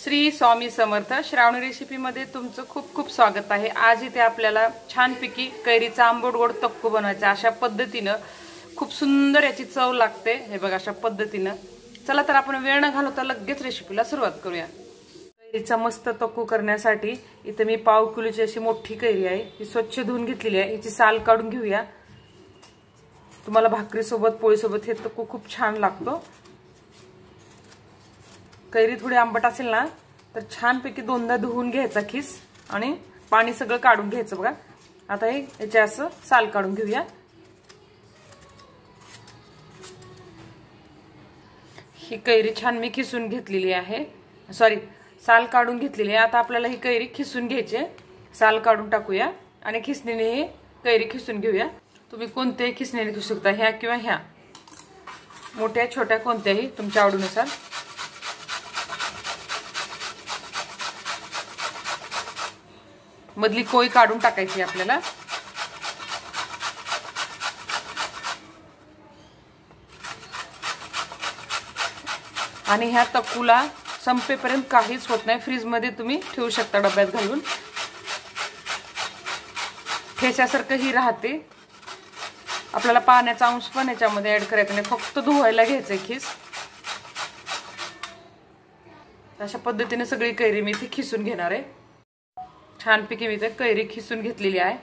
श्री स्वामी समर्थ श्रावणी recipe मध्ये तुमचं खूप खूप स्वागत आहे। आज इथे आपल्याला छानपैकी कैरीचा आंबट गोड तक्कू बनवायचा। अशा पद्धतीने खूप सुंदर याची चव लागते। हे बघा अशा पद्धतीने। चला तर आपण वेळ न घालवता लगेच रेसिपीला सुरुवात करूया। कैरीचा मस्त तक्कू करण्यासाठी इथे मी पाव किलोची अशी मोठी कैरी आहे, ही स्वच्छ धुवून घेतलेली आहे। हिची साल काढून घेऊया। तुम्हाला भाकरी सोबत पोळी सोबत हे तक्कू खूप छान लागतो। कैरी थोडी आंबट असेल ना तर छानपैकी दोनदा धुवून घ्यायचा खिस आणि पाणी सगळं काढून घ्यायचं बघा। आता हे याचे असं साल काढून घेऊया। ही कैरी छान मी खिसून घेतलेली आहे, सॉरी साल काढून घेतलेली आहे। आता आपल्याला ही कैरी खिसून घ्यायची आहे। साल काढून टाकूया आणि खिसणीने ही कैरी खिसून घेऊया। तुम्ही कोणत्याही खिसणीने खिसू शकता, ह्या किंवा ह्या, मोठ्या छोट्या कोणत्याही तुमच्या आवडीनुसार। मधली कोय काढून टाकायची आपल्याला। आणि ह्या तक्कूला संपेपर्यंत काहीच होत नाही, फ्रीज मध्ये तुम्ही ठेवू शकता डब्यात घालून। ठेच्यासारखं ही राहते। आपल्याला पाण्याचा अंश पण याच्यामध्ये ऍड करायचा नाही, फक्त धुवायला घ्यायचंय खिस। अशा पद्धतीने सगळी कैरी मी इथे खिसून घेणार आहे। छानपैकी मी इथे कैरी खिसून घेतलेली आहे।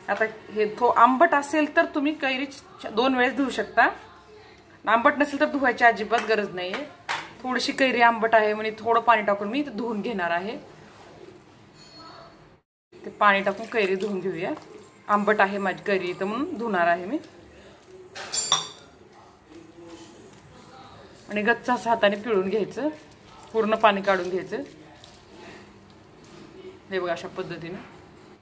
आता हे आंबट असेल तर तुम्ही कैरी 2 वेळेस धुवू शकता, आंबट नसेल तर धुवायची अजिबात गरज नाहीये। थोडीशी कैरी आंबट आहे म्हणून थोडं पाणी टाकून मी धुवून घेणार आहे। ते पाणी टाकून कैरी धुवून घेऊया। आंबट आहे माझी कैरी तर म्हणून धुणार आहे मी। आणि गच्च असं हाताने पिळून घ्यायचं, पूर्ण पाणी काढून घ्यायचं। हे बघा अशा पद्धतीने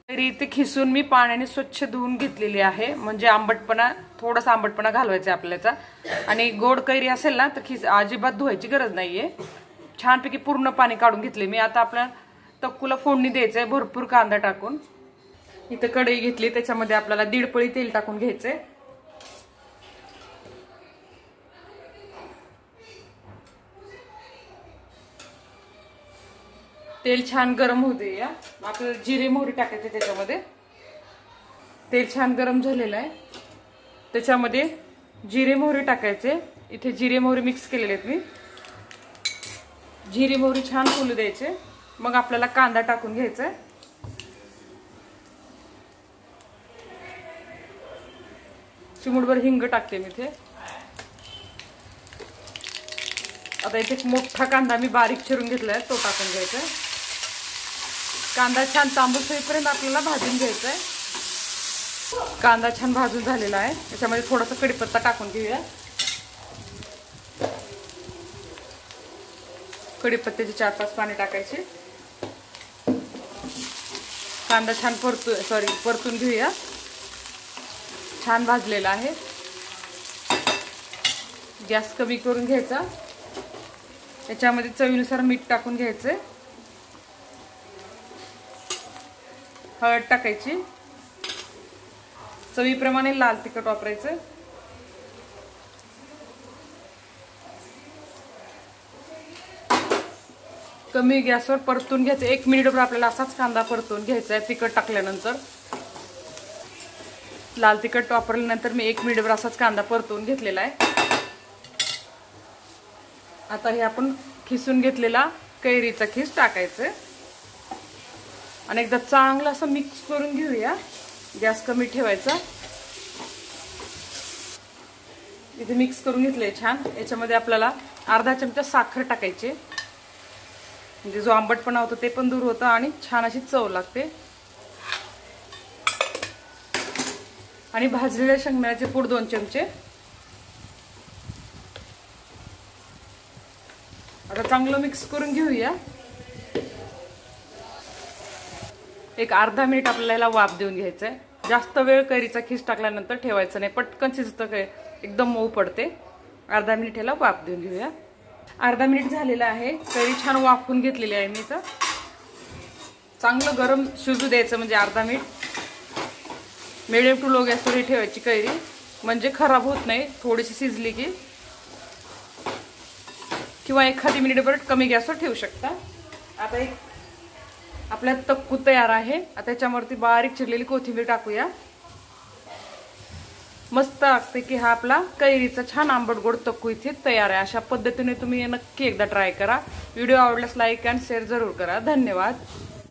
कैरी इथे खिसून मी पाण्याने स्वच्छ धुवून घेतलेली आहे, म्हणजे आंबटपणा थोडासा आंबटपणा घालवायचा आपल्याला। आणि गोड कैरी असेल ना तर अजिबात धुवायची गरज नाहीये। छानपैकी पूर्ण पाणी काढून घेतले मी। आता आपल्याला तक्कूला फोडणी द्यायचंय भरपूर कांदा टाकून। इथं कढई घेतली, त्याच्यामध्ये आपल्याला 1.5 पळी तेल टाकून घ्यायचंय। तेल छान गरम होऊ दे। या आपल्याला जिरे मोहरी टाकायचे त्याच्यामध्ये। तेल छान गरम झालेलं आहे, त्याच्यामध्ये जिरे मोहरी टाकायचे। इथे जिरे मोहरी मिक्स केलेले आहेत मी। जिरे मोहरी छान फुलू द्यायचे, मग आपल्याला कांदा टाकून घ्यायचा आहे। चिमूटभर हिंग टाकते मी इथे। आता इथे एक मोठा कांदा मी बारीक चिरून घेतलाय, तो टाकून घ्यायचा आहे। कांदा छान तांबूस होईपर्यंत आपल्याला भाजून घ्यायचा आहे। कांदा छान भाजून झालेला आहे, त्याच्यामध्ये थोडासा कढीपत्ता टाकून घेऊया। कढीपत्त्याचे 4-5 पाने टाकायचे। कांदा छान परतून घेऊया। छान भाजलेला आहे। गॅस कमी करून घ्यायचा। याच्यामध्ये चवीनुसार मीठ टाकून घ्यायचे, हळद टाकायची, चवीप्रमाणे लाल तिखट वापरायचं। कमी गॅसवर परतून घ्यायचं। 1 मिनिटभर आपल्याला असाच कांदा परतून घ्यायचा आहे। तिखट टाकल्यानंतर, लाल तिखट वापरल्यानंतर मी 1 मिनिटभर असाच कांदा परतून घेतलेला आहे। आता हे आपण खिसून घेतलेला कैरीचा खिस टाकायचं आणि एकदा चांगलं असं मिक्स करून घेऊया। गॅस कमी ठेवायचा। इथे मिक्स करून घेतलंय छान। याच्यामध्ये आपल्याला अर्धा चमचा साखर टाकायची, म्हणजे जो आंबटपणा होतो ते पण दूर होतं आणि छान अशी चव लागते। आणि भाजलेल्या शेंगदाण्याचे कूट 2 चमचे। आता चांगलं मिक्स करून घेऊया। एक अर्धा मिनिट आपल्याला याला वाफ देऊन घ्यायचंय। जास्त वेळ कैरीचा खिस टाकल्यानंतर ठेवायचं नाही, पटकन शिजतं, एकदम मऊ पडते। अर्धा मिनिट याला वाफ देऊन घेऊया। अर्धा मिनिट झालेला आहे। कैरी छान वाफून घेतलेली आहे मी इथं। चांगलं गरम शिजू द्यायचं, म्हणजे अर्धा मिनिट मिडियम टू लो गॅसवर ठेवायची कैरी, म्हणजे खराब होत नाही। थोडीशी शिजली की किंवा एखादी मिनिटभर कमी गॅसवर ठेवू शकता। आता एक आपल्या तक्कू तयार आहे. आता त्याच्यावरती बारीक चिरलेली कोथिंबीर टाकूया. मस्त लागते की हा आपला कैरीचा छान आंबट गोड तक्कू इथे तयार आहे. अशा पद्धतीने तुम्ही नक्की एकदा ट्राय करा. व्हिडिओ आवडल्यास लाईक अँड शेअर जरूर करा. धन्यवाद.